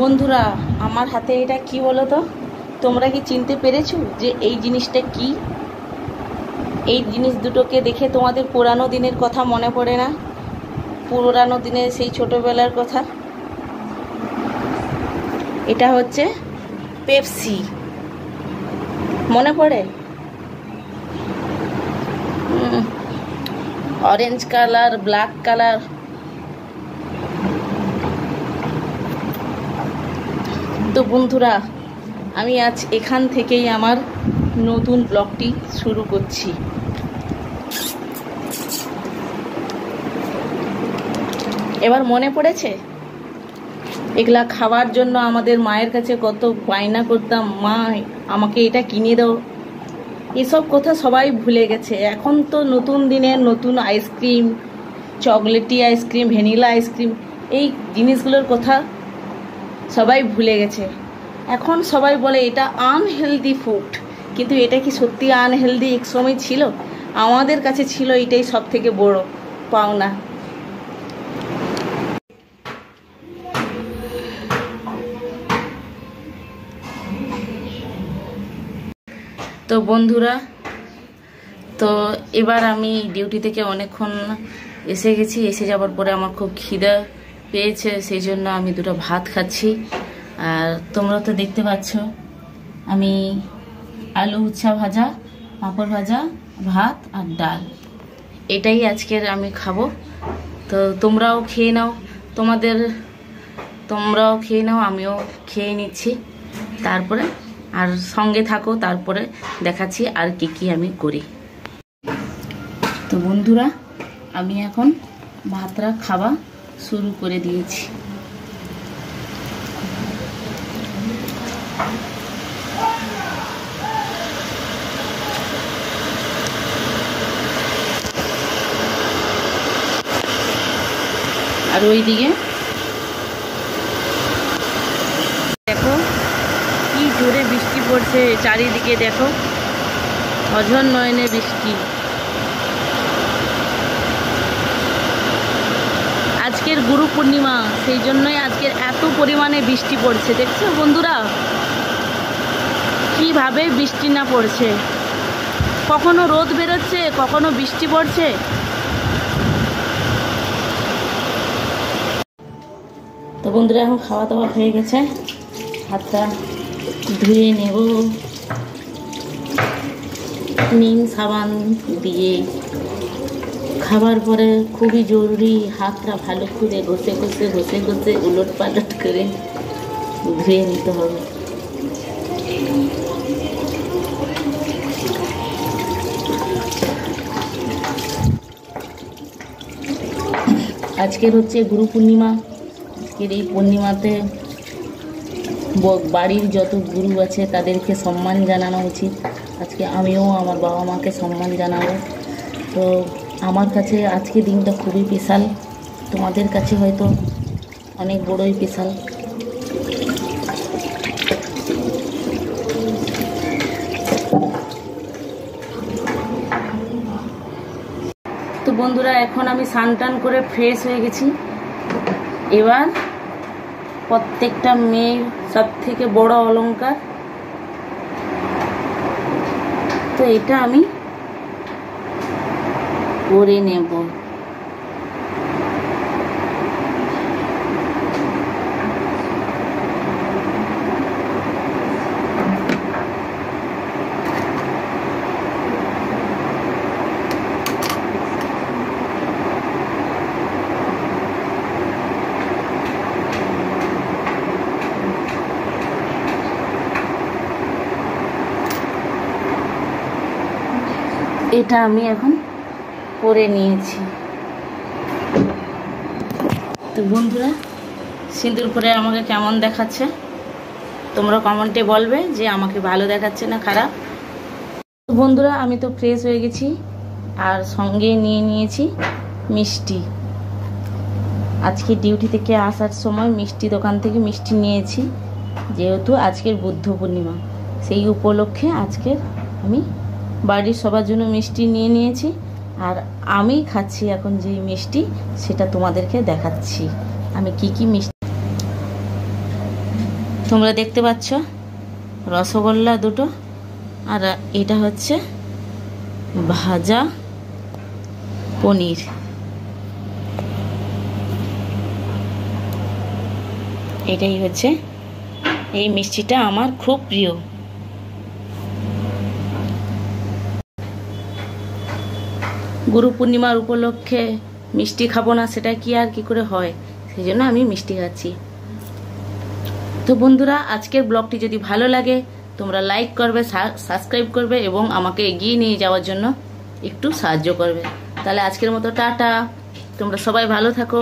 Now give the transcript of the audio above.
বন্ধুরা, আমার হাতে এটা কি বলো তো? তোমরা কি চিনতে পেরেছো যে এই জিনিসটা কি? এই জিনিস দুটোকে দেখে তোমাদের পুরানো দিনের কথা মনে পড়ে না? পুরানো দিনের সেই ছোটবেলার কথা। এটা হচ্ছে পেপসি, মনে পড়ে? Orange colour, black colour. তো বন্ধুরা, আমি আজ এখান থেকেই আমার নতুন ব্লগটি শুরু করছি। এবার মনে পড়েছে এগুলা খাওয়ার জন্য আমাদের মায়ের কাছে কত বায়না করতাম, মা আমাকে এটা কিনে দাও। এসব কথা সবাই ভুলে গেছে। এখন তো নতুন দিনের নতুন ice cream, chocolatey ice cream, vanilla ice cream, এই জিনিসগুলোর কথা সবাই ভুলে গেছে। এখন সবাই বলে এটা আনহেলদি ফুড, কিন্তু এটা কি সত্যি আনহেলদি এক সময় ছিল? আমাদের কাছে ছিল এটাই সব থেকে বড় পাওনা। তো বন্ধুরা, তো এবার আমি ডিউটি থেকে অনেকক্ষণ এসে গেছি। এসে যাওয়ার পরে আমার খুব খিদে পেয়েছে, সেই জন্য আমি দুটো ভাত খাচ্ছি। আর তোমরা তো দেখতে পাচ্ছ আমি আলু উচ্ছা ভাজা, পাঁপড় ভাজা, ভাত আর ডাল, এটাই আজকের আমি খাবো। তো তোমরাও খেয়ে নাও, তোমরাও খেয়ে নাও, আমিও খেয়ে নিচ্ছি। তারপরে আর সঙ্গে থাকো, তারপরে দেখাচ্ছি আর কি আমি করি। তো বন্ধুরা, আমি এখন ভাতটা খাওয়া শুরু করে দিয়েছি। আর ওইদিকে দেখো কি জোরে বৃষ্টি পড়ছে, চারিদিকে দেখো অঝর নয়নে বৃষ্টি। আজকের গুরু পূর্ণিমা, সেই জন্যই আজকের এত পরিমাণে বৃষ্টি পড়ছে। দেখছো বন্ধুরা কিভাবে বৃষ্টি না পড়ছে, কখনো রোদ বেরোচ্ছে, কখনো বৃষ্টি পড়ছে। তো বন্ধুরা, এখন খাওয়া দাওয়া হয়ে গেছে, হাতটা ধুয়ে নেব নিম সাবান দিয়ে। খাবার পরে খুবই জরুরি হাতটা ভালো করে ঘষে উলট পালট করে ধুয়ে নিতে হবে। আজকের হচ্ছে গুরু পূর্ণিমা। আজকের এই পূর্ণিমাতে বাড়ির যত গুরু আছে তাদেরকে সম্মান জানানো উচিত। আজকে আমিও আমার বাবা মাকে সম্মান জানাবো। তো আমার কাছে আজকে দিনটা খুবই স্পেশাল, তোমাদের কাছে হয়তো অনেক বড়ই স্পেশাল। তো বন্ধুরা, এখন আমি স্নান টান করে ফ্রেশ হয়ে গেছি। এবার প্রত্যেকটা মেয়ের সব থেকে বড় অলংকার, তো এটা আমি পরে নেব। এটা আমি এখন পরে নিয়েছি। তো বন্ধুরা, সিঁদুর পরে আমাকে কেমন দেখাচ্ছে তোমরা কমেন্টে বলবে যে আমাকে ভালো দেখাচ্ছে না খারাপ। তো বন্ধুরা, আমি তো ফ্রেশ হয়ে গেছি আর সঙ্গে নিয়ে নিয়েছি মিষ্টি। আজকে ডিউটি থেকে আসার সময় মিষ্টি দোকান থেকে মিষ্টি নিয়েছি, যেহেতু আজকের বুদ্ধ পূর্ণিমা, সেই উপলক্ষে আজকের আমি বাড়ির সবার জন্য মিষ্টি নিয়ে নিয়েছি। আর আমি খাচ্ছি এখন যে মিষ্টি, সেটা তোমাদেরকে দেখাচ্ছি আমি কি মিষ্টি। তোমরা দেখতে পাচ্ছ রসগোল্লা দুটো, আর এটা হচ্ছে ভাজা পনির। এটাই হচ্ছে, এই মিষ্টিটা আমার খুব প্রিয়। গুরু পূর্ণিমার উপলক্ষে মিষ্টি খাবো না সেটা কি আর কি করে হয়, সেই জন্য আমি মিষ্টি খাচ্ছি। তো বন্ধুরা, আজকের ব্লগটি যদি ভালো লাগে তোমরা লাইক করবে, সাবস্ক্রাইব করবে এবং আমাকে এগিয়ে নিয়ে যাওয়ার জন্য একটু সাহায্য করবে। তাহলে আজকের মতো টাটা, তোমরা সবাই ভালো থাকো।